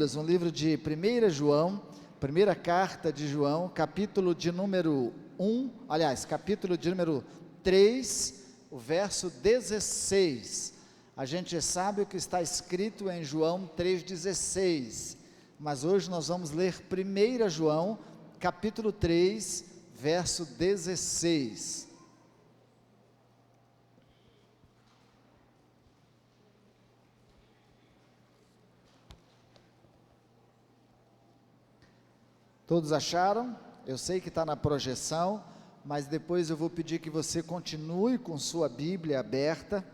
Bíblias no livro de 1 João, primeira carta de João, capítulo de número 3, o verso 16. A gente sabe o que está escrito em João 3,16, mas hoje nós vamos ler 1 João, capítulo 3, verso 16. Todos acharam? Eu sei que está na projeção, mas depois eu vou pedir que você continue com sua Bíblia aberta,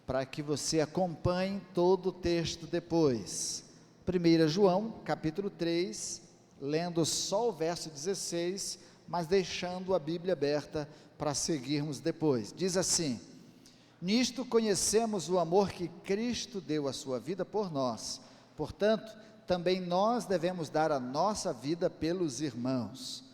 para que você acompanhe todo o texto depois. 1 João, capítulo 3, lendo só o verso 16, mas deixando a Bíblia aberta para seguirmos depois. Diz assim: nisto conhecemos o amor que Cristo deu a sua vida por nós, portanto, também nós devemos dar a nossa vida pelos irmãos.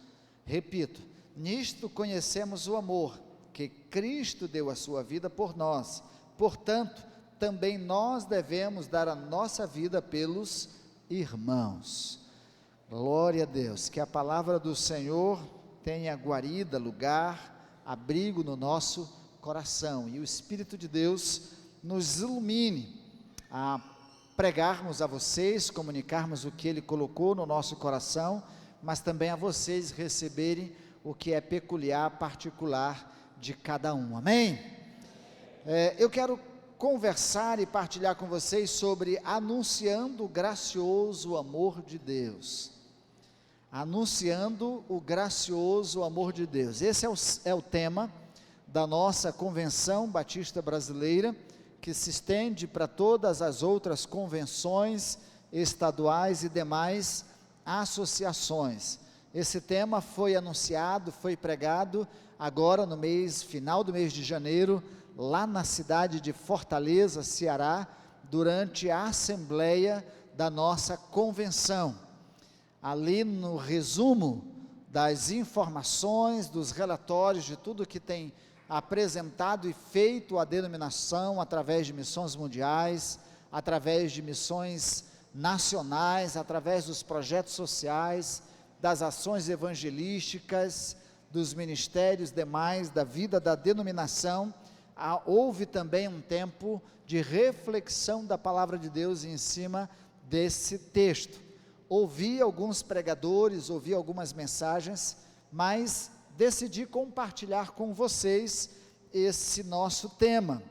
Repito, nisto conhecemos o amor, que Cristo deu a sua vida por nós, portanto, também nós devemos dar a nossa vida pelos irmãos. Glória a Deus, que a palavra do Senhor tenha guarida, lugar, abrigo no nosso coração, e o Espírito de Deus nos ilumine a pregarmos a vocês, comunicarmos o que Ele colocou no nosso coração, mas também a vocês receberem o que é peculiar, particular de cada um, amém? Eu quero conversar e partilhar com vocês sobre anunciando o gracioso amor de Deus. Anunciando o gracioso amor de Deus. Esse é o tema da nossa Convenção Batista Brasileira, que se estende para todas as outras convenções estaduais e demais associações. Esse tema foi anunciado, foi pregado agora no final do mês de janeiro, lá na cidade de Fortaleza, Ceará, durante a assembleia da nossa convenção. Ali no resumo das informações, dos relatórios, de tudo que tem apresentado e feito a denominação através de missões mundiais, através de missões nacionais, através dos projetos sociais, das ações evangelísticas, dos ministérios demais, da vida da denominação. Houve também um tempo de reflexão da palavra de Deus em cima desse texto. Ouvi alguns pregadores, ouvi algumas mensagens, mas decidi compartilhar com vocês esse nosso tema,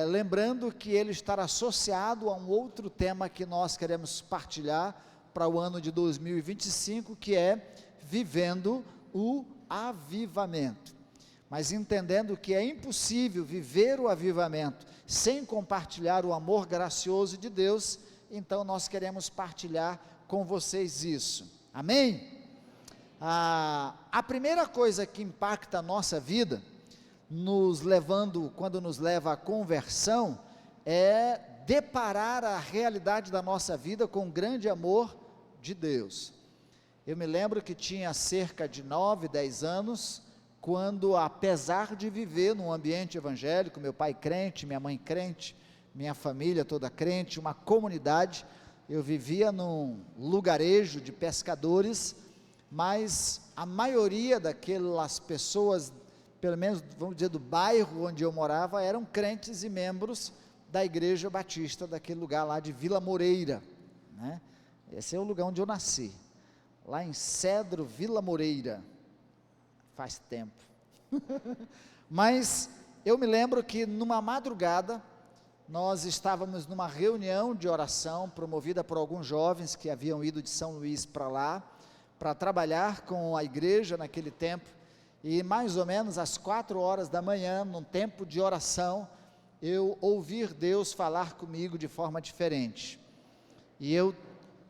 lembrando que ele está associado a um outro tema que nós queremos partilhar para o ano de 2025, que é vivendo o avivamento, mas entendendo que é impossível viver o avivamento sem compartilhar o amor gracioso de Deus, então nós queremos partilhar com vocês isso, amém? A primeira coisa que impacta a nossa vida, quando nos leva à conversão, é deparar a realidade da nossa vida com o grande amor de Deus. Eu me lembro que tinha cerca de 9, 10 anos, quando, apesar de viver num ambiente evangélico, meu pai crente, minha mãe crente, minha família toda crente, uma comunidade, eu vivia num lugarejo de pescadores, mas a maioria daquelas pessoas, pelo menos vamos dizer do bairro onde eu morava, eram crentes e membros da Igreja Batista daquele lugar lá de Vila Moreira, né? Esse é o lugar onde eu nasci, lá em Cedro, Vila Moreira, faz tempo, mas eu me lembro que numa madrugada, nós estávamos numa reunião de oração, promovida por alguns jovens que haviam ido de São Luís para lá, para trabalhar com a igreja naquele tempo, e mais ou menos às 4 horas da manhã, num tempo de oração, eu ouvi Deus falar comigo de forma diferente, e eu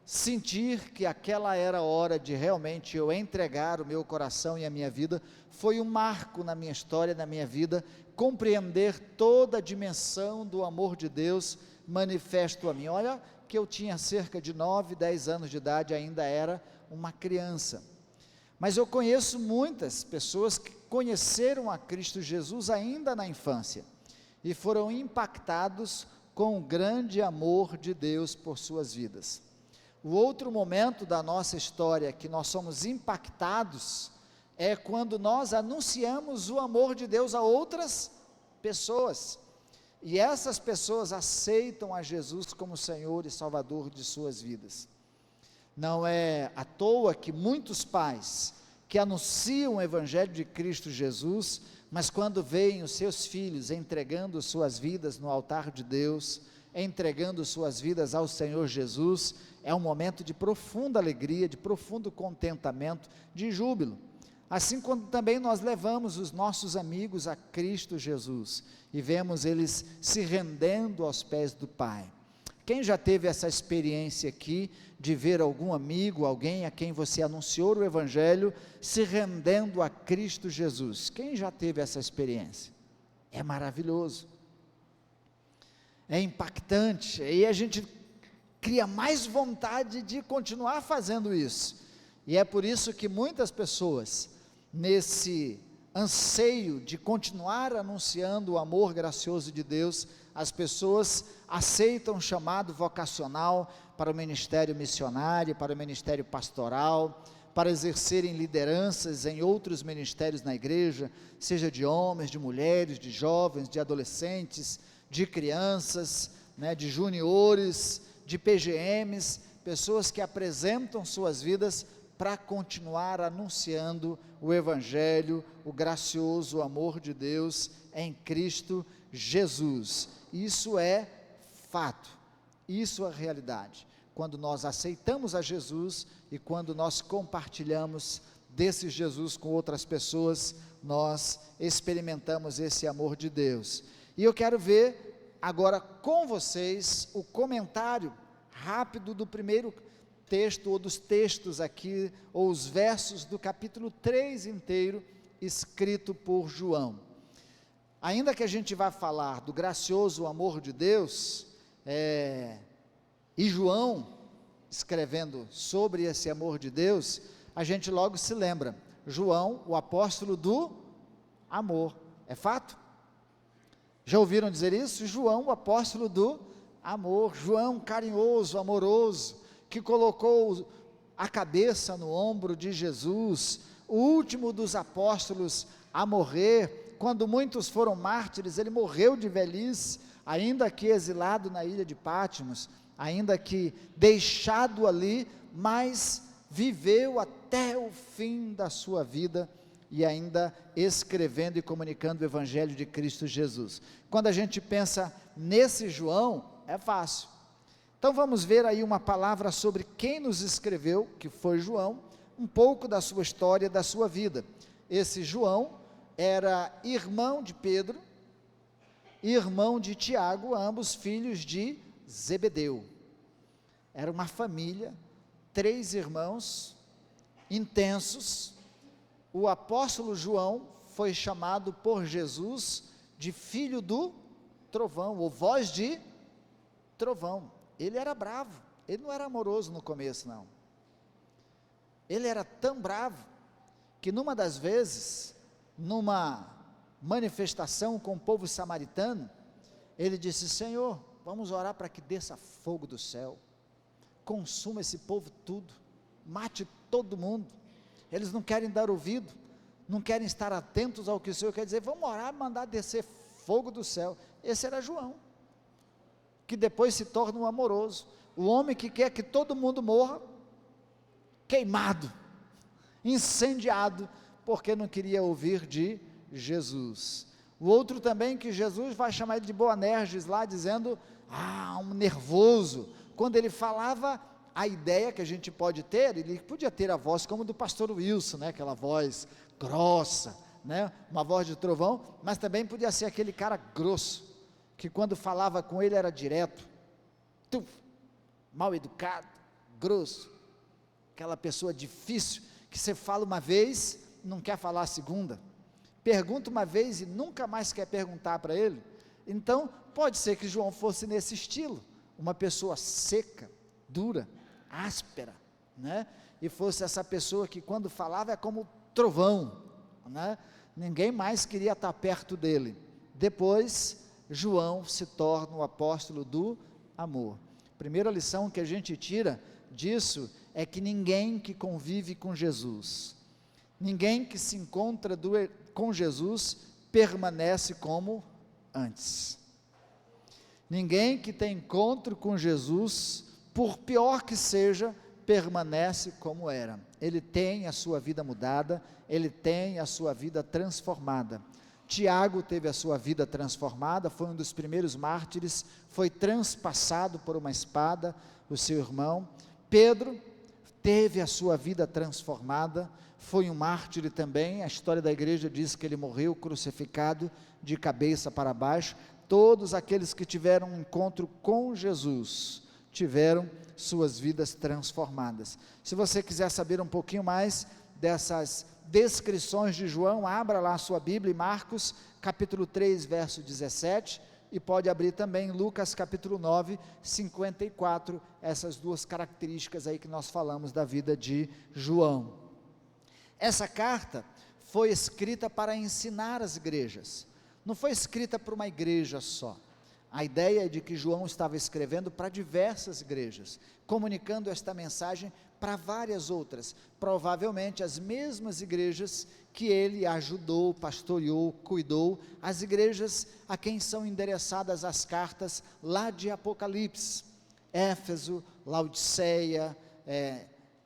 sentir que aquela era a hora de realmente eu entregar o meu coração e a minha vida. Foi um marco na minha história, na minha vida, compreender toda a dimensão do amor de Deus manifesto a mim. Olha que eu tinha cerca de 9, 10 anos de idade, ainda era uma criança, mas eu conheço muitas pessoas que conheceram a Cristo Jesus ainda na infância, e foram impactados com o grande amor de Deus por suas vidas. O outro momento da nossa história que nós somos impactados é quando nós anunciamos o amor de Deus a outras pessoas, e essas pessoas aceitam a Jesus como Senhor e Salvador de suas vidas. Não é à toa que muitos pais que anunciam o Evangelho de Cristo Jesus, mas quando veem os seus filhos entregando suas vidas no altar de Deus, entregando suas vidas ao Senhor Jesus, é um momento de profunda alegria, de profundo contentamento, de júbilo. Assim como também nós levamos os nossos amigos a Cristo Jesus, e vemos eles se rendendo aos pés do Pai. Quem já teve essa experiência aqui, de ver algum amigo, alguém a quem você anunciou o Evangelho, se rendendo a Cristo Jesus? Quem já teve essa experiência? É maravilhoso, é impactante, e a gente cria mais vontade de continuar fazendo isso, e é por isso que muitas pessoas, nesse anseio de continuar anunciando o amor gracioso de Deus, as pessoas aceitam o chamado vocacional para o ministério missionário, para o ministério pastoral, para exercerem lideranças em outros ministérios na igreja, seja de homens, de mulheres, de jovens, de adolescentes, de crianças, de juniores, de PGMs, pessoas que apresentam suas vidas para continuar anunciando o Evangelho, o gracioso amor de Deus em Cristo Jesus. Isso é fato, isso é realidade. Quando nós aceitamos a Jesus e quando nós compartilhamos desse Jesus com outras pessoas, nós experimentamos esse amor de Deus. E eu quero ver agora com vocês o comentário rápido do primeiro texto, ou dos textos aqui, ou os versos do capítulo 3 inteiro, escrito por João. Ainda que a gente vá falar do gracioso amor de Deus, e João escrevendo sobre esse amor de Deus, a gente logo se lembra, João, o apóstolo do amor, é fato? Já ouviram dizer isso? João, o apóstolo do amor, João carinhoso, amoroso, que colocou a cabeça no ombro de Jesus, o último dos apóstolos a morrer, quando muitos foram mártires, ele morreu de velhice, ainda que exilado na ilha de Patmos, ainda que deixado ali, mas viveu até o fim da sua vida, e ainda escrevendo e comunicando o Evangelho de Cristo Jesus. Quando a gente pensa nesse João, é fácil. Então vamos ver aí uma palavra sobre quem nos escreveu, que foi João, um pouco da sua história, da sua vida. Esse João era irmão de Pedro, irmão de Tiago, ambos filhos de Zebedeu. Era uma família, 3 irmãos, intensos. O apóstolo João foi chamado por Jesus de filho do trovão, ou voz de trovão. Ele era bravo, ele não era amoroso no começo não, ele era tão bravo, que numa das vezes, numa manifestação com o povo samaritano, ele disse: Senhor, vamos orar para que desça fogo do céu, consuma esse povo tudo, mate todo mundo, eles não querem dar ouvido, não querem estar atentos ao que o Senhor quer dizer, vamos orar, mandar descer fogo do céu. Esse era João, que depois se torna um amoroso, o homem que quer que todo mundo morra, queimado, incendiado, porque não queria ouvir de Jesus. O outro também, que Jesus vai chamar ele de Boanerges lá, dizendo, um nervoso, quando ele falava, a ideia que a gente pode ter, ele podia ter a voz como do pastor Wilson, aquela voz grossa, uma voz de trovão, mas também podia ser aquele cara grosso, que quando falava com ele era direto, mal educado, grosso, aquela pessoa difícil, que você fala uma vez, não quer falar a segunda, pergunta uma vez e nunca mais quer perguntar para ele. Então, pode ser que João fosse nesse estilo, uma pessoa seca, dura, áspera, e fosse essa pessoa que quando falava é como trovão, ninguém mais queria estar perto dele. Depois, João se torna o apóstolo do amor. Primeira lição que a gente tira disso é que ninguém que convive com Jesus, ninguém que se encontra com Jesus, permanece como antes. Ninguém que tem encontro com Jesus, por pior que seja, permanece como era. Ele tem a sua vida mudada, ele tem a sua vida transformada. Tiago teve a sua vida transformada, foi um dos primeiros mártires, foi transpassado por uma espada, o seu irmão. Pedro teve a sua vida transformada, foi um mártir também. A história da igreja diz que ele morreu crucificado de cabeça para baixo. Todos aqueles que tiveram um encontro com Jesus, tiveram suas vidas transformadas. Se você quiser saber um pouquinho mais dessas descrições de João, abra lá a sua Bíblia em Marcos, capítulo 3, verso 17, e pode abrir também Lucas, capítulo 9, 54, essas duas características aí que nós falamos da vida de João. Essa carta foi escrita para ensinar as igrejas, não foi escrita para uma igreja só. A ideia é de que João estava escrevendo para diversas igrejas, comunicando esta mensagem para várias outras, provavelmente as mesmas igrejas que ele ajudou, pastoreou, cuidou, as igrejas a quem são endereçadas as cartas lá de Apocalipse: Éfeso, Laodiceia,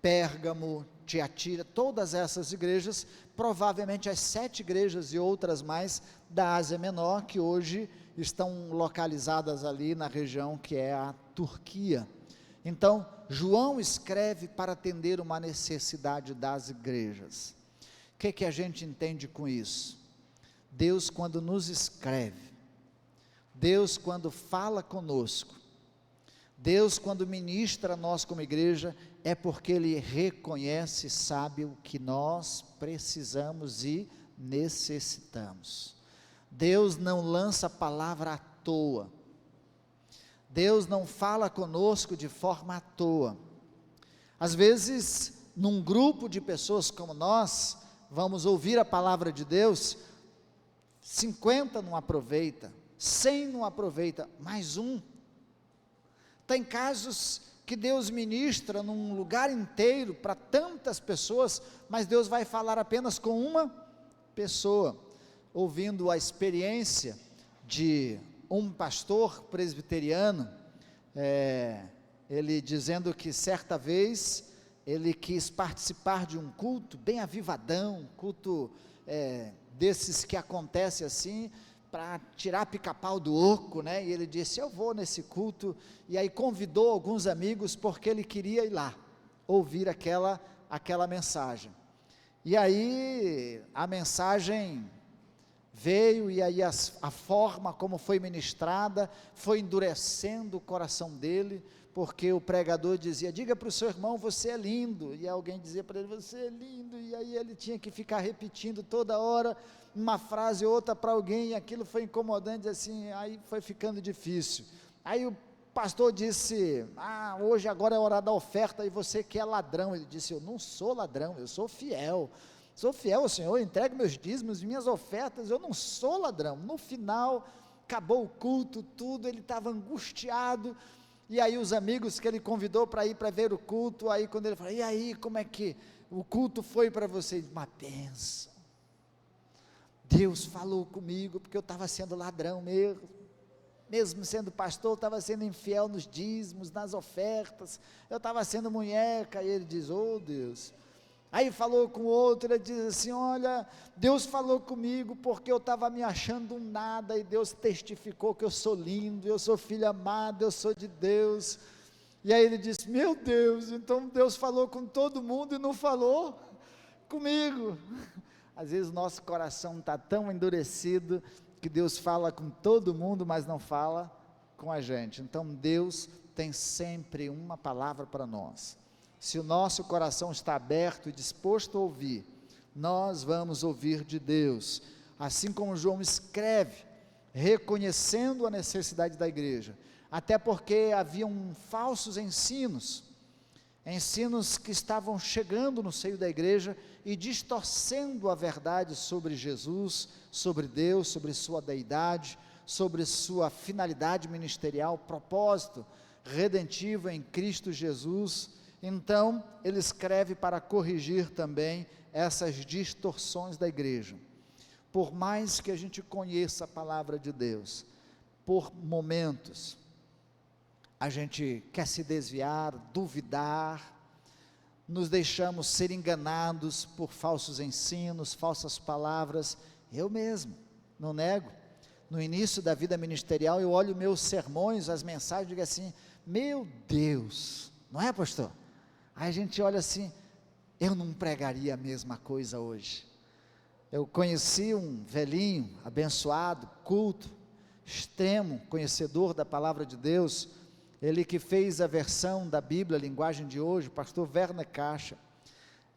Pérgamo, Tiatira, todas essas igrejas, provavelmente as 7 igrejas e outras mais da Ásia Menor, que hoje estão localizadas ali na região que é a Turquia. Então, João escreve para atender uma necessidade das igrejas. O que a gente entende com isso? Deus, quando nos escreve, Deus, quando fala conosco, Deus, quando ministra a nós como igreja, é porque Ele reconhece e sabe o que nós precisamos e necessitamos. Deus não lança palavra à toa, Deus não fala conosco de forma à toa. Às vezes, num grupo de pessoas como nós, vamos ouvir a palavra de Deus, 50 não aproveita, 100 não aproveita, mais um. Tem casos que Deus ministra num lugar inteiro para tantas pessoas, mas Deus vai falar apenas com uma pessoa. Ouvindo a experiência de um pastor presbiteriano, ele dizendo que certa vez ele quis participar de um culto bem avivadão, culto desses que acontece assim, para tirar pica-pau do oco, né? E ele disse: eu vou nesse culto, e aí convidou alguns amigos, porque ele queria ir lá, ouvir aquela mensagem. E aí a mensagem veio, e aí a forma como foi ministrada, foi endurecendo o coração dele, porque o pregador dizia: diga para o seu irmão, você é lindo, e alguém dizia para ele: você é lindo, e aí ele tinha que ficar repetindo toda hora, uma frase ou outra para alguém, e aquilo foi incomodante, assim, aí foi ficando difícil. Aí o pastor disse: hoje agora é hora da oferta, e você que é ladrão. Ele disse: eu não sou ladrão, eu sou fiel ao Senhor, entrego meus dízimos, minhas ofertas, eu não sou ladrão. No final, acabou o culto, tudo, ele estava angustiado, e aí os amigos que ele convidou para ir para ver o culto, aí quando ele falou: e aí, como é que o culto foi para vocês? Uma bênção, Deus falou comigo, porque eu estava sendo ladrão mesmo sendo pastor, eu estava sendo infiel nos dízimos, nas ofertas, eu estava sendo munheca. E ele diz: oh Deus. Aí falou com outro, ele diz assim: olha, Deus falou comigo porque eu estava me achando um nada, e Deus testificou que eu sou lindo, eu sou filho amado, eu sou de Deus. E aí ele disse: meu Deus, então Deus falou com todo mundo e não falou comigo. Às vezes o nosso coração está tão endurecido, que Deus fala com todo mundo, mas não fala com a gente. Então Deus tem sempre uma palavra para nós. Se o nosso coração está aberto e disposto a ouvir, nós vamos ouvir de Deus. Assim como João escreve, reconhecendo a necessidade da igreja, até porque haviam falsos ensinos que estavam chegando no seio da igreja e distorcendo a verdade sobre Jesus, sobre Deus, sobre sua deidade, sobre sua finalidade ministerial, propósito redentivo em Cristo Jesus. Então, ele escreve para corrigir também essas distorções da igreja. Por mais que a gente conheça a palavra de Deus, por momentos, a gente quer se desviar, duvidar, nos deixamos ser enganados por falsos ensinos, falsas palavras. Eu mesmo, não nego, no início da vida ministerial, eu olho meus sermões, as mensagens, e digo assim, meu Deus, não é, pastor? Aí a gente olha assim, eu não pregaria a mesma coisa hoje. Eu conheci um velhinho, abençoado, culto, extremo, conhecedor da palavra de Deus, ele que fez a versão da Bíblia, a linguagem de hoje, o pastor Werner Caixa.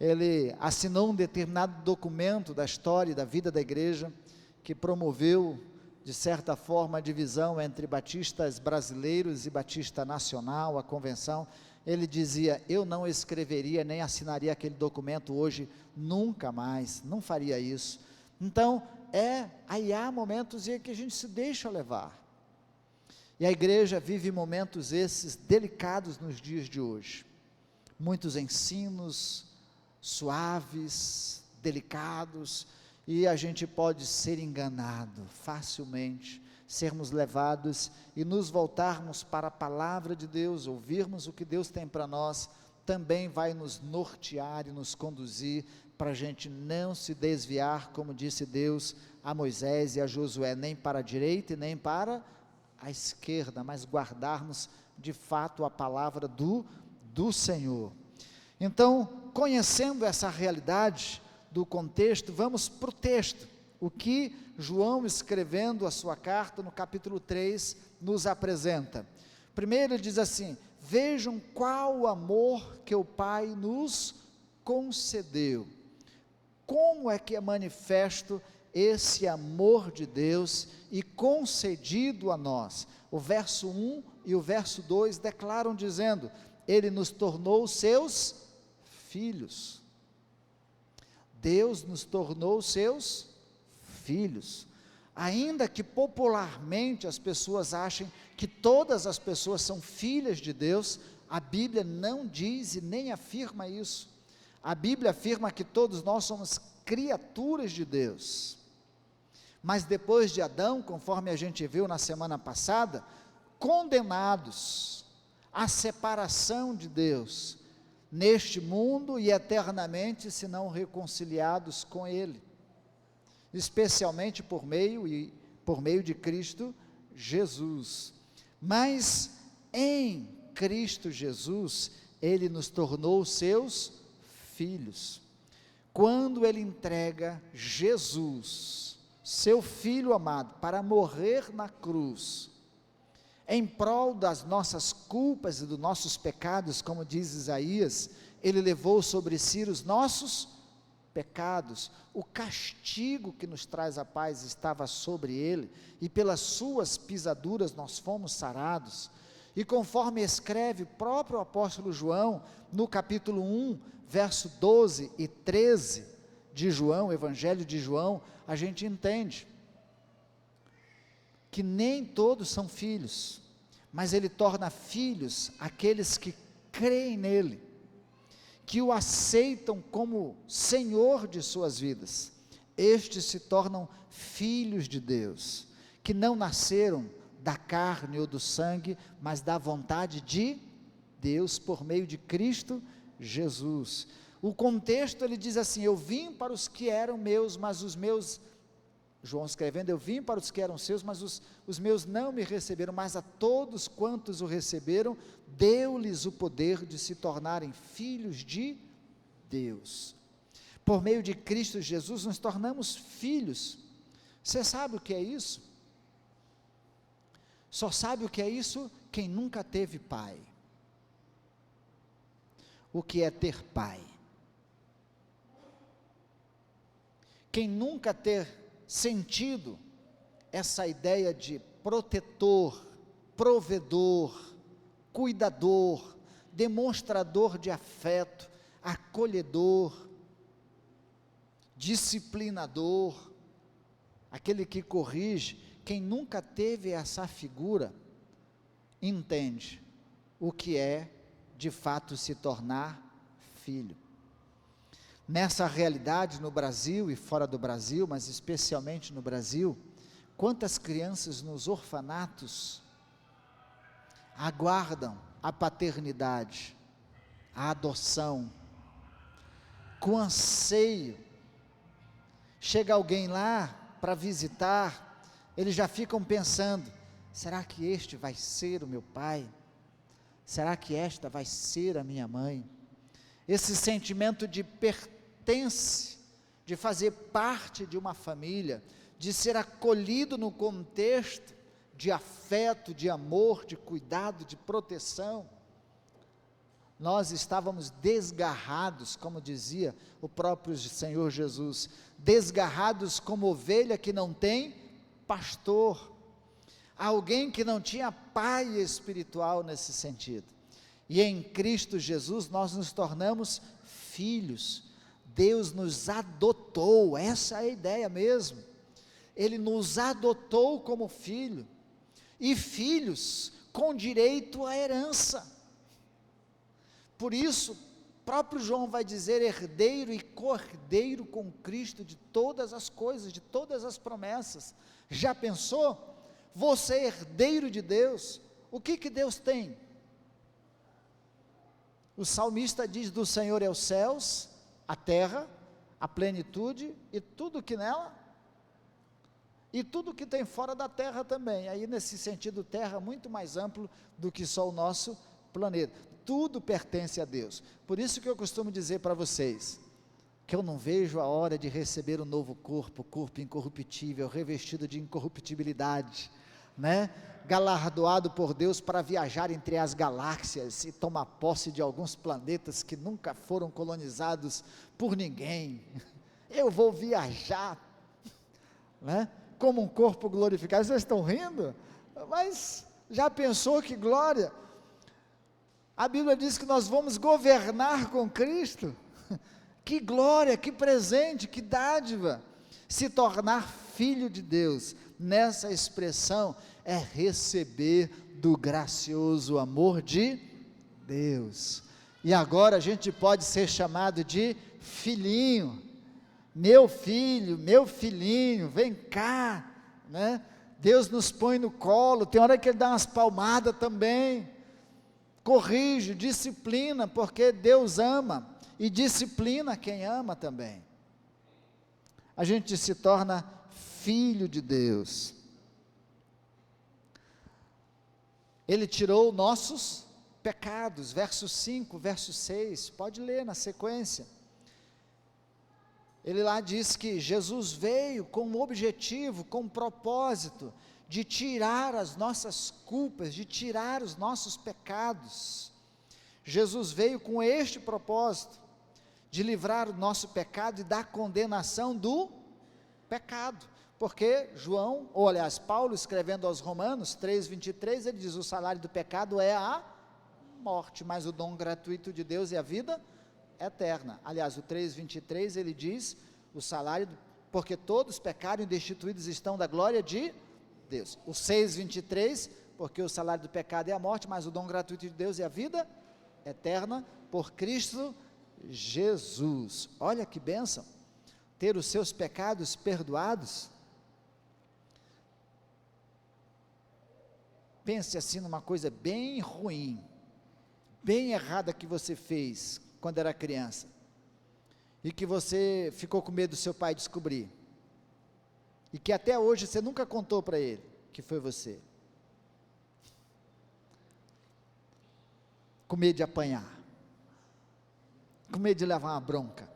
Ele assinou um determinado documento da história e da vida da igreja, que promoveu, de certa forma, a divisão entre batistas brasileiros e batista nacional, a convenção. Ele dizia, eu não escreveria nem assinaria aquele documento hoje, nunca mais, não faria isso. Então, aí há momentos em que a gente se deixa levar, e a igreja vive momentos esses delicados nos dias de hoje, muitos ensinos suaves, delicados, e a gente pode ser enganado facilmente, sermos levados e nos voltarmos para a palavra de Deus, ouvirmos o que Deus tem para nós, também vai nos nortear e nos conduzir, para a gente não se desviar, como disse Deus a Moisés e a Josué, nem para a direita e nem para a esquerda, mas guardarmos de fato a palavra do Senhor. Então, conhecendo essa realidade do contexto, vamos para o texto, o que João, escrevendo a sua carta no capítulo 3, nos apresenta. Primeiro ele diz assim, vejam qual o amor que o Pai nos concedeu, como é que é manifesto esse amor de Deus e concedido a nós. O verso 1 e o verso 2 declaram dizendo, ele nos tornou seus filhos. Deus nos tornou seus filhos. Ainda que popularmente as pessoas achem que todas as pessoas são filhas de Deus, a Bíblia não diz e nem afirma isso. A Bíblia afirma que todos nós somos criaturas de Deus. Mas depois de Adão, conforme a gente viu na semana passada, condenados à separação de Deus, neste mundo e eternamente, se não reconciliados com Ele, especialmente por meio de Cristo Jesus. Mas em Cristo Jesus, Ele nos tornou seus filhos, quando Ele entrega Jesus, seu Filho amado, para morrer na cruz, em prol das nossas culpas e dos nossos pecados, como diz Isaías, Ele levou sobre si os nossos pecados, o castigo que nos traz a paz estava sobre Ele, e pelas suas pisaduras nós fomos sarados, e conforme escreve o próprio apóstolo João, no capítulo 1, verso 12 e 13 de João, Evangelho de João, a gente entende que nem todos são filhos, mas Ele torna filhos aqueles que creem nele, que o aceitam como Senhor de suas vidas. Estes se tornam filhos de Deus, que não nasceram da carne ou do sangue, mas da vontade de Deus, por meio de Cristo Jesus. O contexto, ele diz assim, eu vim para os que eram meus, mas os meus, João escrevendo, eu vim para os que eram seus, mas os meus não me receberam, mas a todos quantos o receberam, deu-lhes o poder de se tornarem filhos de Deus. Por meio de Cristo Jesus, nos tornamos filhos. Você sabe o que é isso? Só sabe o que é isso quem nunca teve pai. O que é ter pai? Quem nunca ter sentido essa ideia de protetor, provedor, cuidador, demonstrador de afeto, acolhedor, disciplinador, aquele que corrige, quem nunca teve essa figura, entende o que é, de fato, se tornar filho. Nessa realidade no Brasil e fora do Brasil, mas especialmente no Brasil, quantas crianças nos orfanatos aguardam a paternidade, a adoção, com anseio. Chega alguém lá para visitar, eles já ficam pensando: será que este vai ser o meu pai? Será que esta vai ser a minha mãe? Esse sentimento de pertence, de fazer parte de uma família, de ser acolhido no contexto de afeto, de amor, de cuidado, de proteção. Nós estávamos desgarrados, como dizia o próprio Senhor Jesus, desgarrados como ovelha que não tem pastor, alguém que não tinha pai espiritual nesse sentido. E em Cristo Jesus nós nos tornamos filhos. Deus nos adotou, essa é a ideia mesmo. Ele nos adotou como filho, e filhos com direito à herança. Por isso, próprio João vai dizer: herdeiro e cordeiro com Cristo de todas as coisas, de todas as promessas. Já pensou? Você é herdeiro de Deus. O que Deus tem? O salmista diz: do Senhor é os céus, a terra, a plenitude e tudo que nela, e tudo que tem fora da terra também. Aí nesse sentido, terra muito mais amplo do que só o nosso planeta. Tudo pertence a Deus. Por isso que eu costumo dizer para vocês, que eu não vejo a hora de receber um novo corpo, corpo incorruptível, revestido de incorruptibilidade, né? Galardoado por Deus para viajar entre as galáxias e tomar posse de alguns planetas que nunca foram colonizados por ninguém. Eu vou viajar, né? Como um corpo glorificado. Vocês estão rindo? Mas já pensou que glória? A Bíblia diz que nós vamos governar com Cristo. Que glória, que presente, que dádiva. Se tornar filho de Deus, nessa expressão, é receber do gracioso amor de Deus. E agora a gente pode ser chamado de filhinho. Meu filho, meu filhinho, vem cá, né? Deus nos põe no colo, tem hora que Ele dá umas palmadas também, corrige, disciplina, porque Deus ama, e disciplina quem ama também. A gente se torna filho de Deus. Ele tirou nossos pecados, verso 5, verso 6, pode ler na sequência. Ele lá diz que Jesus veio com um objetivo, com um propósito, de tirar as nossas culpas, de tirar os nossos pecados. Jesus veio com este propósito, de livrar o nosso pecado e da condenação do pecado. Porque João, ou aliás, Paulo escrevendo aos Romanos 3,23, ele diz: o salário do pecado é a morte, mas o dom gratuito de Deus é a vida eterna. Aliás, o 3,23 ele diz, o salário, porque todos pecaram e destituídos estão da glória de Deus. O 6,23, porque o salário do pecado é a morte, mas o dom gratuito de Deus é a vida eterna, por Cristo Jesus. Olha que bênção, ter os seus pecados perdoados. Pense assim numa coisa bem ruim, bem errada que você fez quando era criança, e que você ficou com medo do seu pai descobrir, e que até hoje você nunca contou para ele que foi você, com medo de apanhar, com medo de levar uma bronca,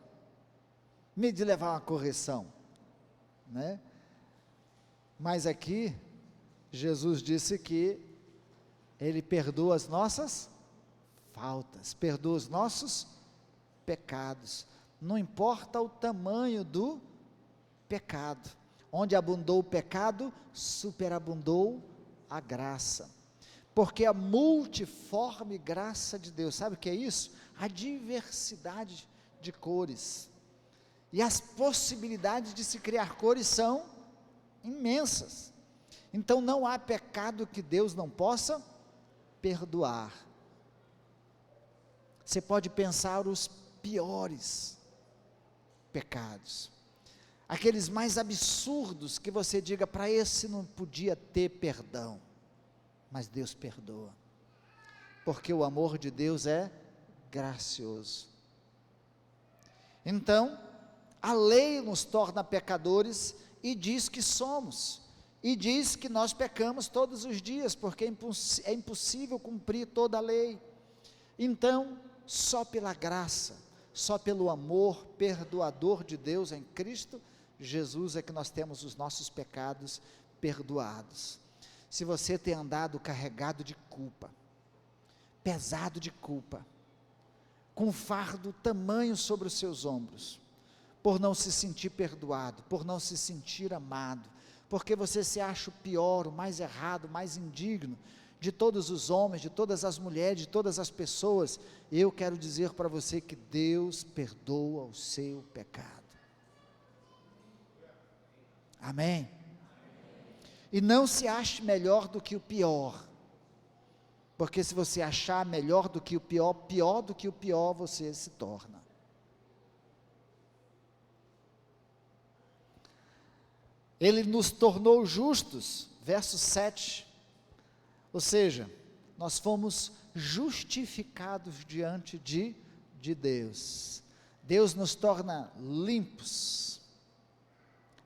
medo de levar uma correção, né? Mas aqui, Jesus disse que Ele perdoa as nossas faltas, perdoa os nossos pecados, não importa o tamanho do pecado, onde abundou o pecado, superabundou a graça, porque a multiforme graça de Deus, sabe o que é isso? A diversidade de cores, e as possibilidades de se criar cores são imensas, Então não há pecado que Deus não possa perdoar. Você pode pensar os piores pecados, aqueles mais absurdos que você diga, para esse não podia ter perdão, mas Deus perdoa, porque o amor de Deus é gracioso. Então, a lei nos torna pecadores e diz que somos, e diz que nós pecamos todos os dias, porque é impossível cumprir toda a lei. Então, só pela graça, só pelo amor perdoador de Deus em Cristo Jesus é que nós temos os nossos pecados perdoados. Se você tem andado carregado de culpa, pesado de culpa, com um fardo tamanho sobre os seus ombros, por não se sentir perdoado, por não se sentir amado, porque você se acha o pior, o mais errado, o mais indigno de todos os homens, de todas as mulheres, de todas as pessoas, eu quero dizer para você que Deus perdoa o seu pecado. Amém? E não se ache melhor do que o pior, porque se você achar melhor do que o pior, pior do que o pior você se torna. Ele nos tornou justos, verso 7, ou seja, nós fomos justificados diante de Deus. Deus nos torna limpos,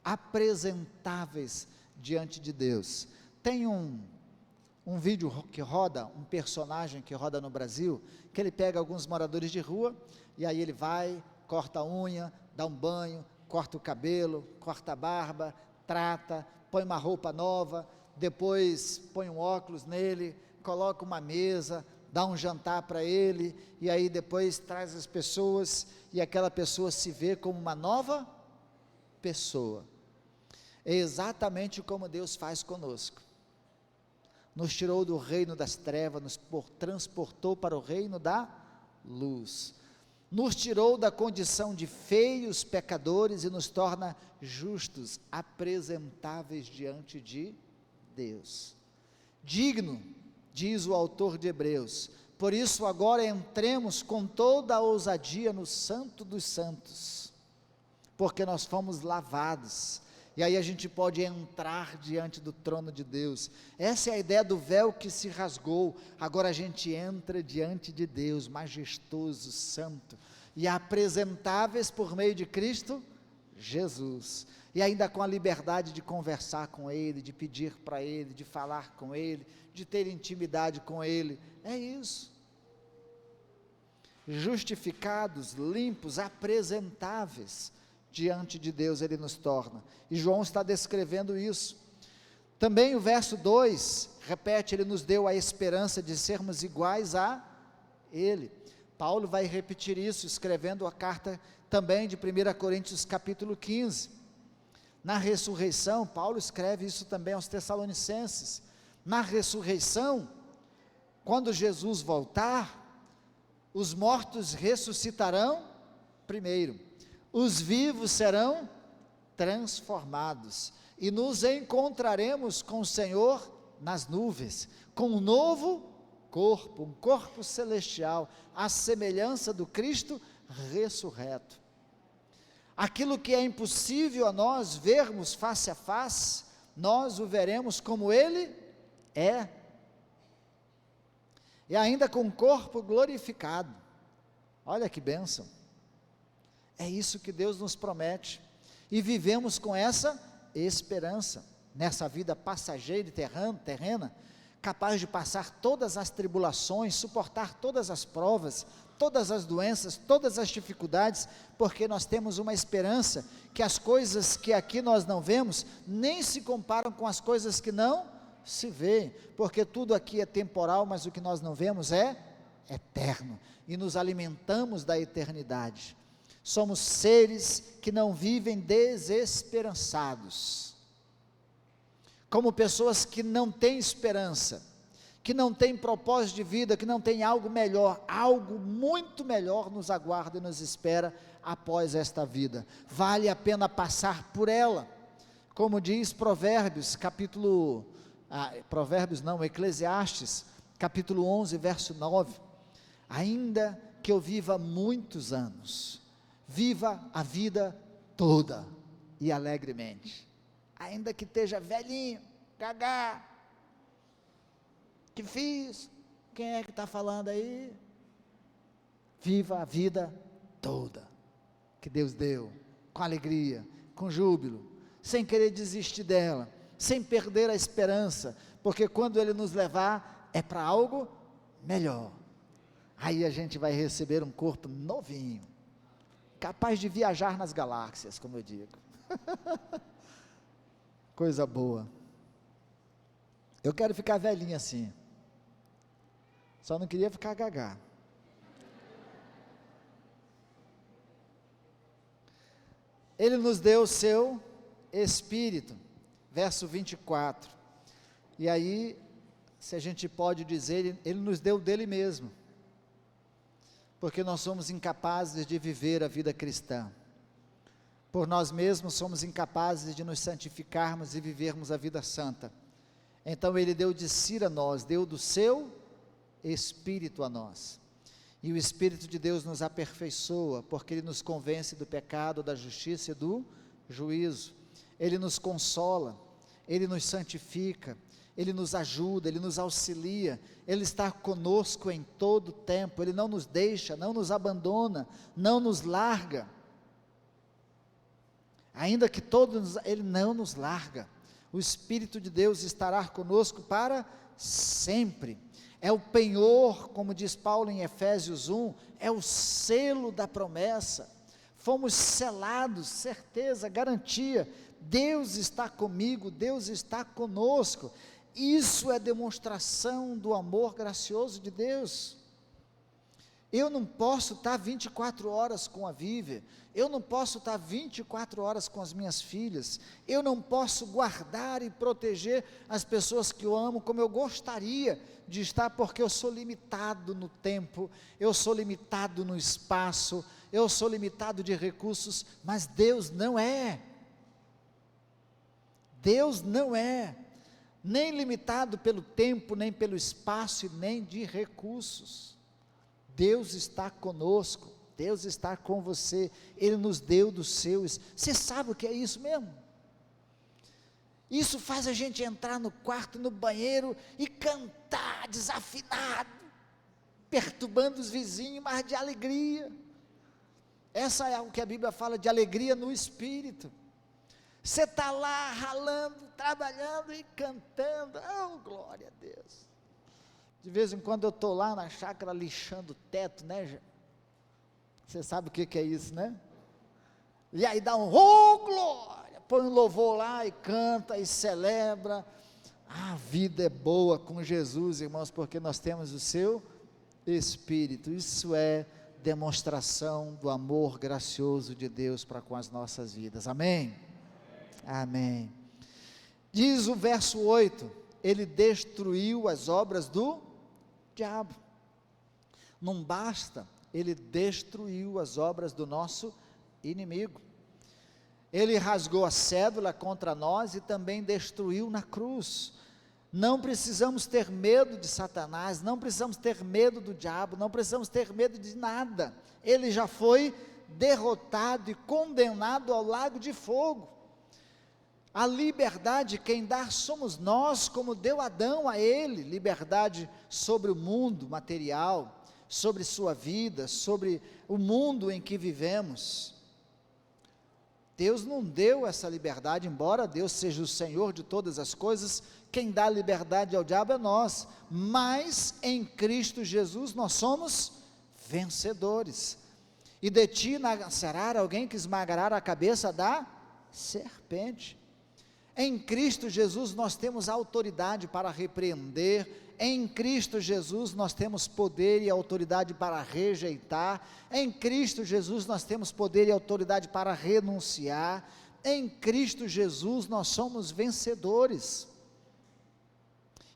apresentáveis diante de Deus. Tem um vídeo que roda, um personagem que roda no Brasil, que ele pega alguns moradores de rua, e aí ele vai, corta a unha, dá um banho, corta o cabelo, corta a barba, trata, põe uma roupa nova, depois põe um óculos nele, coloca uma mesa, dá um jantar para ele, e aí depois traz as pessoas, e aquela pessoa se vê como uma nova pessoa. É exatamente como Deus faz conosco. Nos tirou do reino das trevas, nos transportou para o reino da luz, nos tirou da condição de feios pecadores e nos torna justos, apresentáveis diante de Deus, digno, diz o autor de Hebreus. Por isso agora entremos com toda a ousadia no Santo dos Santos, porque nós fomos lavados, e aí a gente pode entrar diante do trono de Deus. Essa é a ideia do véu que se rasgou. Agora a gente entra diante de Deus, majestoso, santo, e apresentáveis por meio de Cristo Jesus, e ainda com a liberdade de conversar com Ele, de pedir para Ele, de falar com Ele, de ter intimidade com Ele. É isso. Justificados, limpos, apresentáveis diante de Deus Ele nos torna, e João está descrevendo isso. Também o verso 2, repete, Ele nos deu a esperança de sermos iguais a Ele. Paulo vai repetir isso, escrevendo a carta também de 1 Coríntios capítulo 15, na ressurreição. Paulo escreve isso também aos Tessalonicenses. Na ressurreição, quando Jesus voltar, os mortos ressuscitarão primeiro, os vivos serão transformados, e nos encontraremos com o Senhor nas nuvens, com um novo corpo, um corpo celestial, à semelhança do Cristo ressurreto. Aquilo que é impossível a nós vermos face a face, nós o veremos como Ele é, e ainda com o corpo glorificado. Olha que bênção. É isso que Deus nos promete, e vivemos com essa esperança, nessa vida passageira e terrena, capaz de passar todas as tribulações, suportar todas as provas, todas as doenças, todas as dificuldades, porque nós temos uma esperança, que as coisas que aqui nós não vemos, nem se comparam com as coisas que não se vê, porque tudo aqui é temporal, mas o que nós não vemos é eterno, e nos alimentamos da eternidade. Somos seres que não vivem desesperançados, como pessoas que não têm esperança, que não têm propósito de vida, que não têm algo melhor. Algo muito melhor nos aguarda e nos espera após esta vida. Vale a pena passar por ela, Como diz Eclesiastes, capítulo 11, verso 9, ainda que eu viva muitos anos, viva a vida toda e alegremente, ainda que esteja velhinho, gagá, que fiz, quem é que está falando aí? Viva a vida toda, que Deus deu, com alegria, com júbilo, sem querer desistir dela, sem perder a esperança, porque quando Ele nos levar, é para algo melhor, aí a gente vai receber um corpo novinho, capaz de viajar nas galáxias, como eu digo, coisa boa, eu quero ficar velhinho assim, só não queria ficar gagá. Ele nos deu o seu Espírito, verso 24, e aí, se a gente pode dizer, Ele nos deu dele mesmo, porque nós somos incapazes de viver a vida cristã, por nós mesmos somos incapazes de nos santificarmos e vivermos a vida santa, então Ele deu de si a nós, deu do seu Espírito a nós, e o Espírito de Deus nos aperfeiçoa, porque Ele nos convence do pecado, da justiça e do juízo, Ele nos consola, Ele nos santifica, Ele nos ajuda, Ele nos auxilia, Ele está conosco em todo o tempo, Ele não nos deixa, não nos abandona, não nos larga, ainda que todos, Ele não nos larga, o Espírito de Deus estará conosco para sempre, é o penhor, como diz Paulo em Efésios 1, é o selo da promessa, fomos selados, certeza, garantia, Deus está comigo, Deus está conosco, isso é demonstração do amor gracioso de Deus. Eu não posso estar 24 horas com a Vivian, eu não posso estar 24 horas com as minhas filhas, eu não posso guardar e proteger as pessoas que eu amo como eu gostaria de estar, porque eu sou limitado no tempo, eu sou limitado no espaço, eu sou limitado de recursos, mas Deus não é, nem limitado pelo tempo, nem pelo espaço, e nem de recursos. Deus está conosco, Deus está com você, Ele nos deu dos seus. Você sabe o que é isso mesmo? Isso faz a gente entrar no quarto, no banheiro e cantar desafinado, perturbando os vizinhos, mas de alegria. Essa é o que a Bíblia fala de alegria no Espírito. Você está lá ralando, trabalhando e cantando, oh glória a Deus. De vez em quando eu estou lá na chácara lixando o teto, né? Você sabe o que é isso, né? E aí dá um, oh glória, põe um louvor lá e canta e celebra. A vida é boa com Jesus, irmãos, porque nós temos o seu Espírito. Isso é demonstração do amor gracioso de Deus para com as nossas vidas, amém? Amém. Diz o verso 8, Ele destruiu as obras do diabo. Não basta, Ele destruiu as obras do nosso inimigo. Ele rasgou a cédula contra nós e também destruiu na cruz. Não precisamos ter medo de Satanás, não precisamos ter medo do diabo, não precisamos ter medo de nada. Ele já foi derrotado e condenado ao lago de fogo. A liberdade quem dá somos nós, como deu Adão a ele, liberdade sobre o mundo material, sobre sua vida, sobre o mundo em que vivemos. Deus não deu essa liberdade, embora Deus seja o Senhor de todas as coisas, quem dá liberdade ao diabo é nós, mas em Cristo Jesus nós somos vencedores. E de ti nascerá alguém que esmagará a cabeça da serpente. Em Cristo Jesus nós temos autoridade para repreender, em Cristo Jesus nós temos poder e autoridade para rejeitar, em Cristo Jesus nós temos poder e autoridade para renunciar, em Cristo Jesus nós somos vencedores,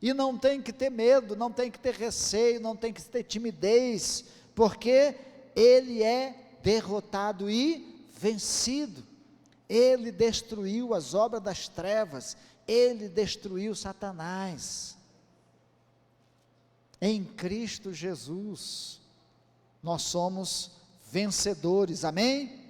e não tem que ter medo, não tem que ter receio, não tem que ter timidez, porque Ele é derrotado e vencido. Ele destruiu as obras das trevas, Ele destruiu Satanás. Em Cristo Jesus, nós somos vencedores, amém?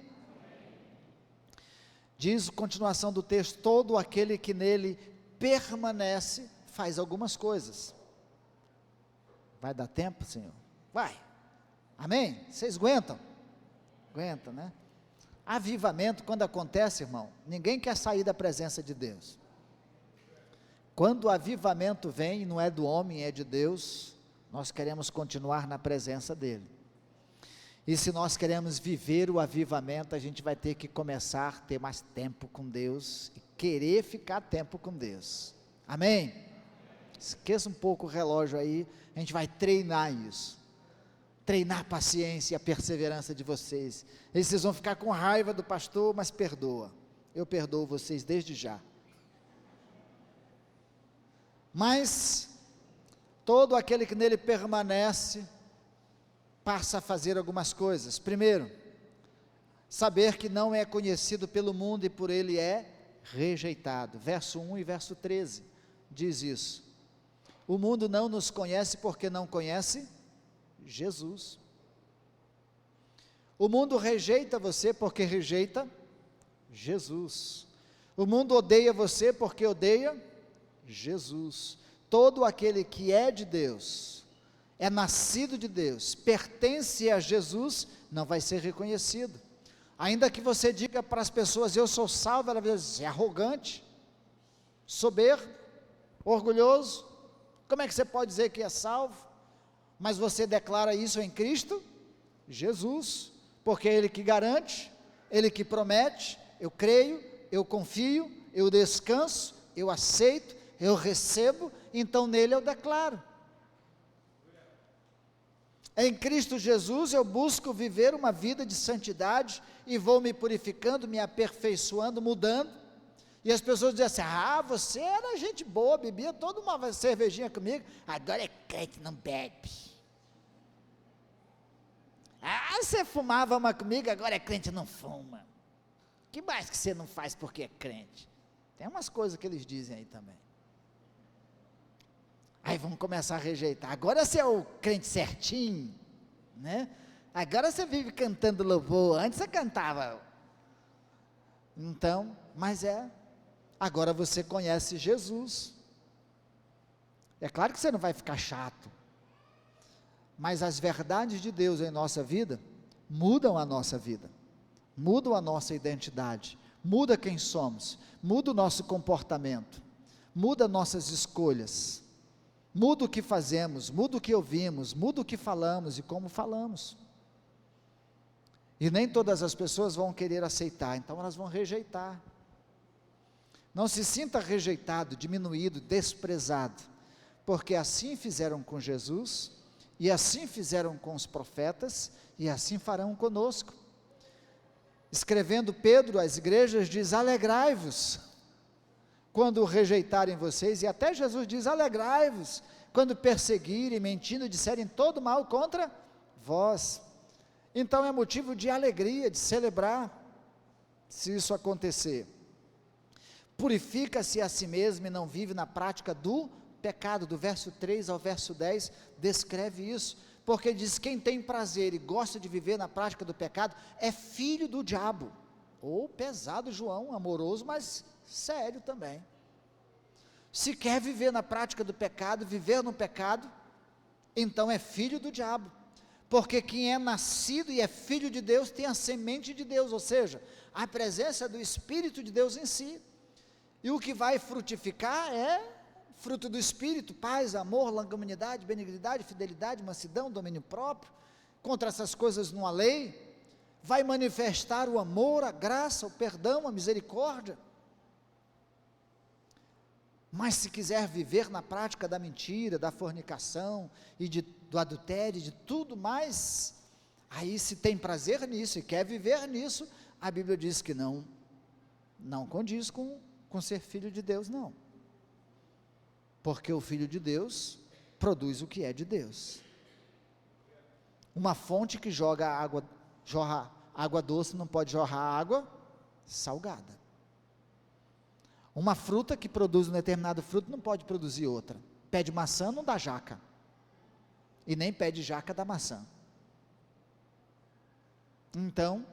Diz a continuação do texto: todo aquele que nele permanece, faz algumas coisas. Vai dar tempo, Senhor? Vai, amém? Vocês aguentam? Aguentam, né? Avivamento, quando acontece, irmão, ninguém quer sair da presença de Deus. Quando o avivamento vem, não é do homem, é de Deus, nós queremos continuar na presença dEle. E se nós queremos viver o avivamento, a gente vai ter que começar a ter mais tempo com Deus, e querer ficar tempo com Deus, amém? Esqueça um pouco o relógio aí, a gente vai treinar isso. Treinar a paciência e a perseverança de vocês. E vocês vão ficar com raiva do pastor, mas perdoa. Eu perdoo vocês desde já. Mas todo aquele que nele permanece passa a fazer algumas coisas. Primeiro, saber que não é conhecido pelo mundo e por ele é rejeitado. Verso 1 e verso 13 diz isso. O mundo não nos conhece porque não conhece Jesus. O mundo rejeita você porque rejeita Jesus. O mundo odeia você porque odeia Jesus. Todo aquele que é de Deus, é nascido de Deus, pertence a Jesus, não vai ser reconhecido. Ainda que você diga para as pessoas: eu sou salvo, ela vai dizer: é arrogante, soberbo, orgulhoso. Como é que você pode dizer que é salvo? Mas você declara isso em Cristo Jesus, porque é Ele que garante, Ele que promete. Eu creio, eu confio, eu descanso, eu aceito, eu recebo, então nele eu declaro. Em Cristo Jesus eu busco viver uma vida de santidade, e vou me purificando, me aperfeiçoando, mudando. E as pessoas dizem assim: ah, você era gente boa, bebia toda uma cervejinha comigo, agora é crente, não bebe. Ah, você fumava uma comigo, agora é crente, não fuma. Que mais que você não faz porque é crente? Tem umas coisas que eles dizem aí também. Aí vamos começar a rejeitar. Agora você é o crente certinho, né? Agora você vive cantando louvor, antes você cantava. Então, mas agora você conhece Jesus. É claro que você não vai ficar chato, mas as verdades de Deus em nossa vida mudam a nossa vida, mudam a nossa identidade, muda quem somos, muda o nosso comportamento, muda nossas escolhas, muda o que fazemos, muda o que ouvimos, muda o que falamos e como falamos. E nem todas as pessoas vão querer aceitar, então elas vão rejeitar. Não se sinta rejeitado, diminuído, desprezado, porque assim fizeram com Jesus, e assim fizeram com os profetas, e assim farão conosco. Escrevendo Pedro às igrejas diz: alegrai-vos quando rejeitarem vocês, e até Jesus diz: alegrai-vos quando perseguirem, mentindo, disserem todo mal contra vós. Então é motivo de alegria, de celebrar, se isso acontecer. Purifica-se a si mesmo e não vive na prática do pecado. Do verso 3 ao verso 10 descreve isso, porque diz: quem tem prazer e gosta de viver na prática do pecado é filho do diabo. Ou pesado, João, amoroso, mas sério também. Se quer viver na prática do pecado, viver no pecado, então é filho do diabo, porque quem é nascido e é filho de Deus tem a semente de Deus, ou seja, a presença do Espírito de Deus em si. E o que vai frutificar é fruto do Espírito: paz, amor, longanimidade, benignidade, fidelidade, mansidão, domínio próprio. Contra essas coisas não há lei. Vai manifestar o amor, a graça, o perdão, a misericórdia. Mas se quiser viver na prática da mentira, da fornicação e do adultério, de tudo mais, aí se tem prazer nisso e quer viver nisso, a Bíblia diz que não condiz com ser filho de Deus, não. Porque o filho de Deus produz o que é de Deus. Uma fonte que jorra água doce não pode jorrar água salgada. Uma fruta que produz um determinado fruto não pode produzir outra. Pé de maçã não dá jaca, e nem pé de jaca dá maçã. Então,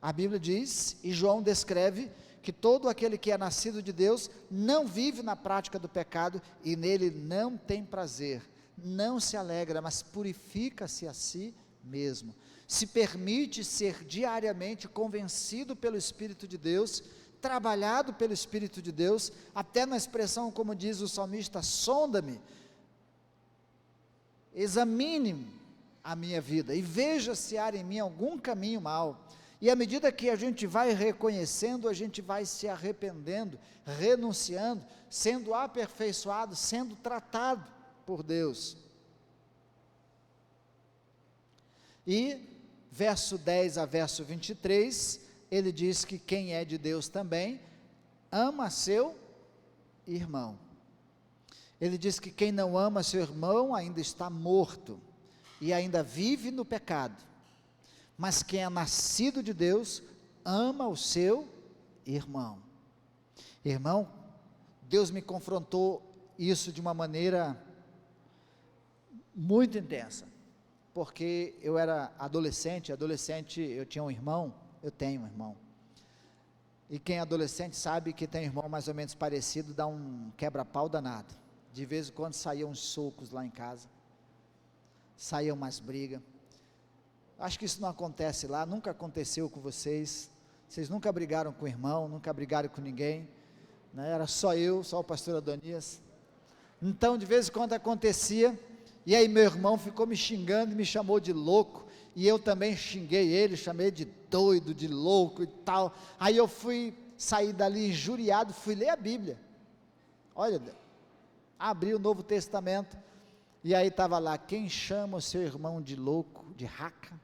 a Bíblia diz, e João descreve, que todo aquele que é nascido de Deus não vive na prática do pecado, e nele não tem prazer, não se alegra, mas purifica-se a si mesmo, se permite ser diariamente convencido pelo Espírito de Deus, trabalhado pelo Espírito de Deus, até na expressão como diz o salmista, sonda-me, examine a minha vida, e veja se há em mim algum caminho mau, e à medida que a gente vai reconhecendo, a gente vai se arrependendo, renunciando, sendo aperfeiçoado, sendo tratado por Deus. E, verso 10 a verso 23, ele diz que quem é de Deus também, ama seu irmão. Ele diz que quem não ama seu irmão, ainda está morto, e ainda vive no pecado. Mas quem é nascido de Deus, ama o seu irmão. Irmão, Deus me confrontou isso de uma maneira muito intensa, porque eu era adolescente eu tinha um irmão, eu tenho um irmão, e quem é adolescente sabe que tem um irmão mais ou menos parecido, dá um quebra-pau danado, de vez em quando saíam uns socos lá em casa, saíam umas brigas. Acho que isso não acontece lá, nunca aconteceu com vocês nunca brigaram com o irmão, nunca brigaram com ninguém, né? Era só eu, só o pastor Adonias. Então de vez em quando acontecia, e aí meu irmão ficou me xingando, me chamou de louco, e eu também xinguei ele, chamei de doido, de louco e tal. Aí eu fui sair dali injuriado, fui ler a Bíblia, olha, abri o Novo Testamento, e aí estava lá, quem chama o seu irmão de louco, de raca,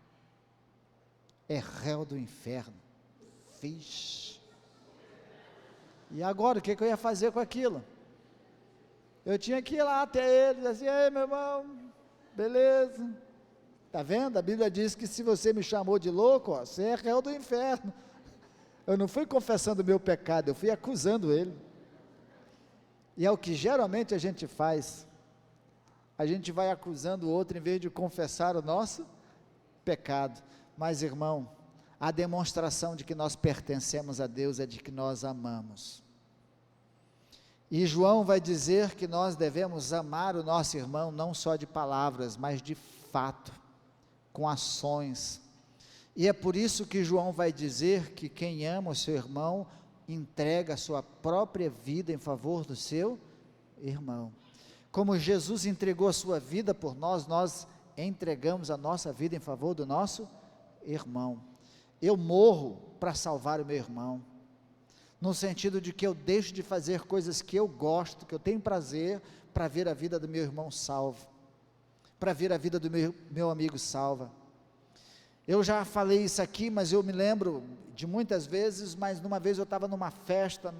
é réu do inferno. Fiz. E agora, o que eu ia fazer com aquilo? Eu tinha que ir lá até ele, assim, ei meu irmão, beleza, está vendo? A Bíblia diz que se você me chamou de louco, ó, você é réu do inferno. Eu não fui confessando o meu pecado, eu fui acusando ele. E é o que geralmente a gente faz, a gente vai acusando o outro em vez de confessar o nosso pecado. Mas irmão, a demonstração de que nós pertencemos a Deus é de que nós amamos. E João vai dizer que nós devemos amar o nosso irmão não só de palavras, mas de fato, com ações. E é por isso que João vai dizer que quem ama o seu irmão, entrega a sua própria vida em favor do seu irmão. Como Jesus entregou a sua vida por nós, nós entregamos a nossa vida em favor do nosso irmão. Eu morro para salvar o meu irmão, no sentido de que eu deixo de fazer coisas que eu gosto, que eu tenho prazer, para ver a vida do meu irmão salvo, para ver a vida do meu amigo salva. Eu já falei isso aqui, mas eu me lembro de muitas vezes, mas numa vez eu estava numa festa,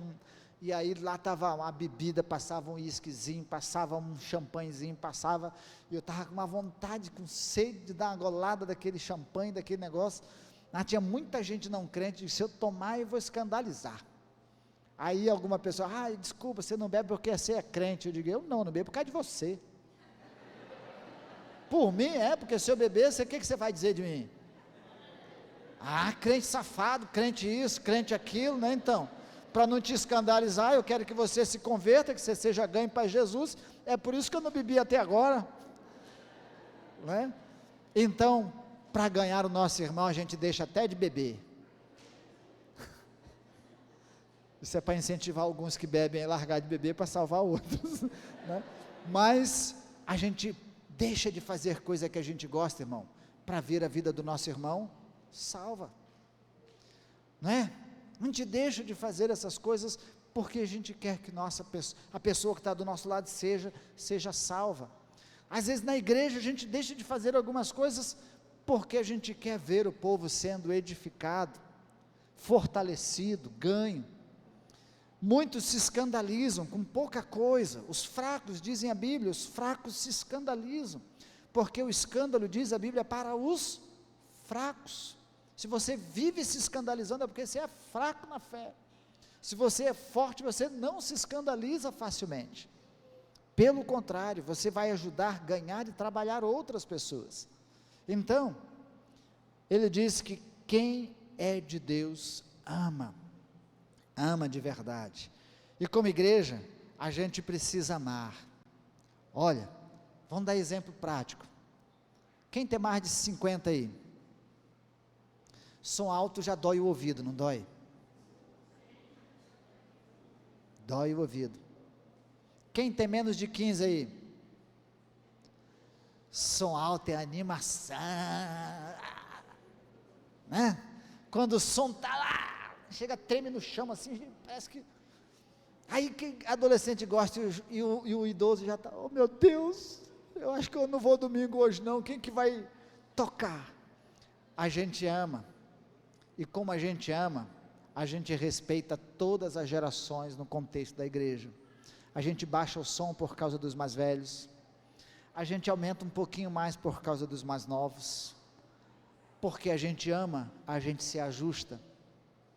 e aí lá estava uma bebida, passava um uísquezinho, passava um champanhezinho, passava, e eu estava com uma vontade, com sede de dar uma golada daquele champanhe, daquele negócio. Tinha muita gente não crente, se eu tomar eu vou escandalizar. Aí alguma pessoa, desculpa, você não bebe porque você é crente. Eu digo, eu não bebo por causa de você. Por mim porque se eu beber, o que você vai dizer de mim? Crente safado, crente isso, crente aquilo, né? Então, para não te escandalizar, eu quero que você se converta, que você seja ganho para Jesus, é por isso que eu não bebi até agora, né? Então, para ganhar o nosso irmão, a gente deixa até de beber. Isso é para incentivar alguns que bebem a largar de beber para salvar outros, né? Mas a gente deixa de fazer coisa que a gente gosta, irmão, para ver a vida do nosso irmão salva, não é? A gente deixa de fazer essas coisas porque a gente quer que a pessoa que está do nosso lado seja salva. Às vezes na igreja a gente deixa de fazer algumas coisas porque a gente quer ver o povo sendo edificado, fortalecido, ganho. Muitos se escandalizam com pouca coisa, os fracos, dizem a Bíblia, os fracos se escandalizam, porque o escândalo, diz a Bíblia, para os fracos. Se você vive se escandalizando, é porque você é fraco na fé. Se você é forte, você não se escandaliza facilmente. Pelo contrário, você vai ajudar, ganhar e trabalhar outras pessoas. Então, ele diz que quem é de Deus ama de verdade. E como igreja, a gente precisa amar. Olha, vamos dar exemplo prático. Quem tem mais de 50 aí? Som alto já dói o ouvido, não dói? Dói o ouvido. Quem tem menos de 15 aí? Som alto é animação, né? Quando o som está lá, chega, treme no chão assim, parece que, aí que adolescente gosta e o idoso já está, oh meu Deus, eu acho que eu não vou domingo hoje não, quem que vai tocar? A gente ama, e como a gente ama, a gente respeita todas as gerações no contexto da igreja. A gente baixa o som por causa dos mais velhos, a gente aumenta um pouquinho mais por causa dos mais novos, porque a gente ama, a gente se ajusta,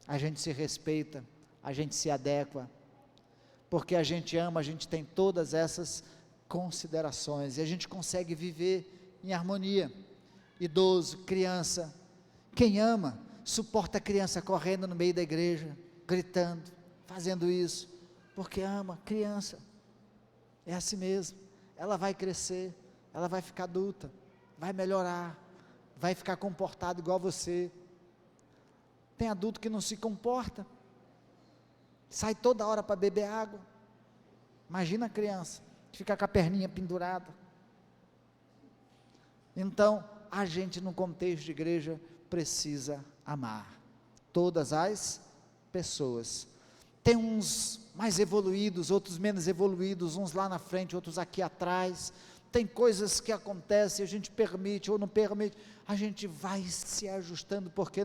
a gente se respeita, a gente se adequa, porque a gente ama, a gente tem todas essas considerações, e a gente consegue viver em harmonia. Idoso, criança, quem ama, suporta a criança correndo no meio da igreja, gritando, fazendo isso, porque ama criança, é assim mesmo, ela vai crescer, ela vai ficar adulta, vai melhorar, vai ficar comportado igual você. Tem adulto que não se comporta, sai toda hora para beber água, imagina a criança, que fica com a perninha pendurada. Então, a gente no contexto de igreja, precisa amar, todas as pessoas. Tem uns mais evoluídos, outros menos evoluídos, uns lá na frente, outros aqui atrás, tem coisas que acontecem, a gente permite ou não permite, a gente vai se ajustando, porque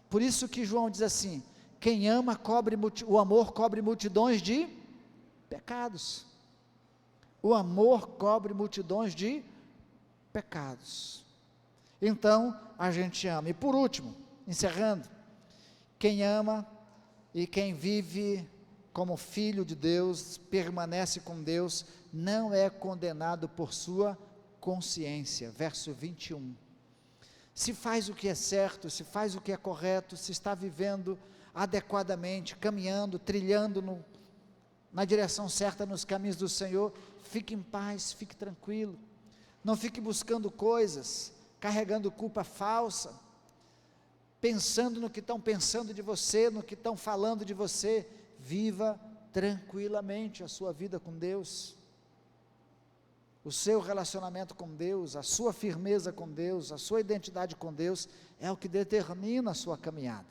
por isso que João diz assim, quem ama o amor cobre multidões de pecados, o amor cobre multidões de pecados, então a gente ama. E por último, encerrando, quem ama e quem vive como filho de Deus, permanece com Deus, não é condenado por sua consciência, verso 21, se faz o que é certo, se faz o que é correto, se está vivendo adequadamente, caminhando, trilhando na direção certa, nos caminhos do Senhor, fique em paz, fique tranquilo, não fique buscando coisas, carregando culpa falsa, pensando no que estão pensando de você, no que estão falando de você. Viva tranquilamente a sua vida com Deus, o seu relacionamento com Deus, a sua firmeza com Deus, a sua identidade com Deus, é o que determina a sua caminhada,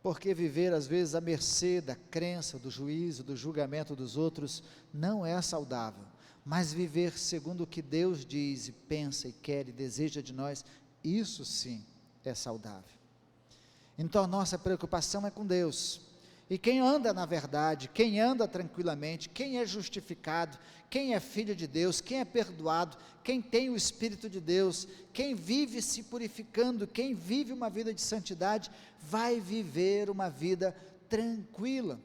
porque viver às vezes à mercê da crença, do juízo, do julgamento dos outros, não é saudável, mas viver segundo o que Deus diz e pensa e quer e deseja de nós, isso sim é saudável. Então a nossa preocupação é com Deus, e quem anda na verdade, quem anda tranquilamente, quem é justificado, quem é filho de Deus, quem é perdoado, quem tem o Espírito de Deus, quem vive se purificando, quem vive uma vida de santidade, vai viver uma vida tranquila,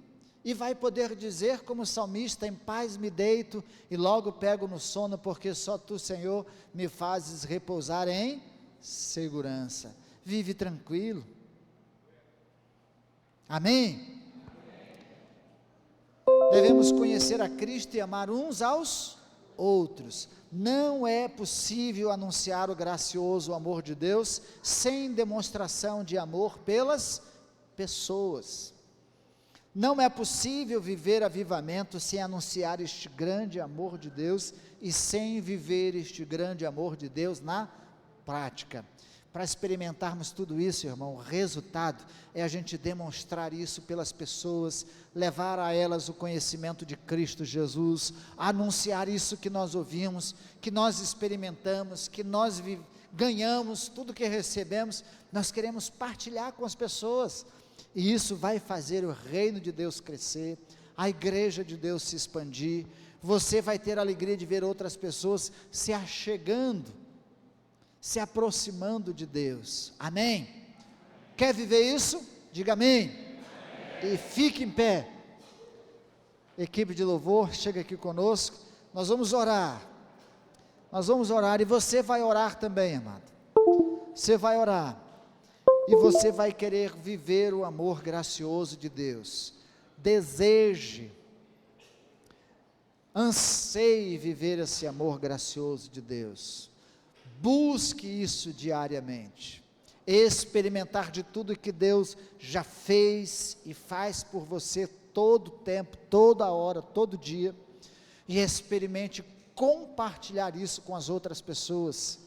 e vai poder dizer como o salmista, em paz me deito, e logo pego no sono, porque só Tu, Senhor, me fazes repousar em segurança. Vive tranquilo, amém? Devemos conhecer a Cristo e amar uns aos outros. Não é possível anunciar o gracioso amor de Deus sem demonstração de amor pelas pessoas. Não é possível viver avivamento sem anunciar este grande amor de Deus e sem viver este grande amor de Deus na prática. Para experimentarmos tudo isso, irmão, o resultado é a gente demonstrar isso pelas pessoas, levar a elas o conhecimento de Cristo Jesus, anunciar isso que nós ouvimos, que nós experimentamos, que nós ganhamos, tudo que recebemos, nós queremos partilhar com as pessoas, e isso vai fazer o reino de Deus crescer, a igreja de Deus se expandir, você vai ter a alegria de ver outras pessoas se achegando se aproximando de Deus. Amém? Quer viver isso? Diga amém. E fique em pé. Equipe de louvor, chega aqui conosco. Nós vamos orar. Nós vamos orar e você vai orar também, amado. Você vai orar. E você vai querer viver o amor gracioso de Deus. Deseje, anseie viver esse amor gracioso de Deus. Busque isso diariamente. Experimentar de tudo que Deus já fez e faz por você todo o tempo, toda hora, todo dia. E experimente compartilhar isso com as outras pessoas.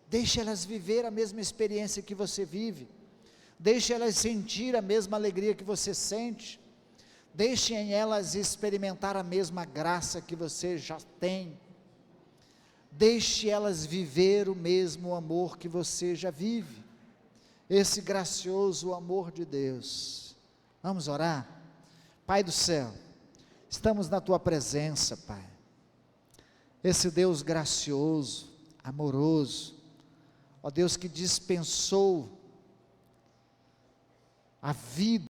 Deixe elas viver a mesma experiência que você vive. Deixe elas sentir a mesma alegria que você sente. Deixem elas experimentar a mesma graça que você já tem. Deixe elas viver o mesmo amor que você já vive. Esse gracioso amor de Deus. Vamos orar? Pai do céu, estamos na Tua presença, Pai. Esse Deus gracioso, amoroso, ó Deus que dispensou a vida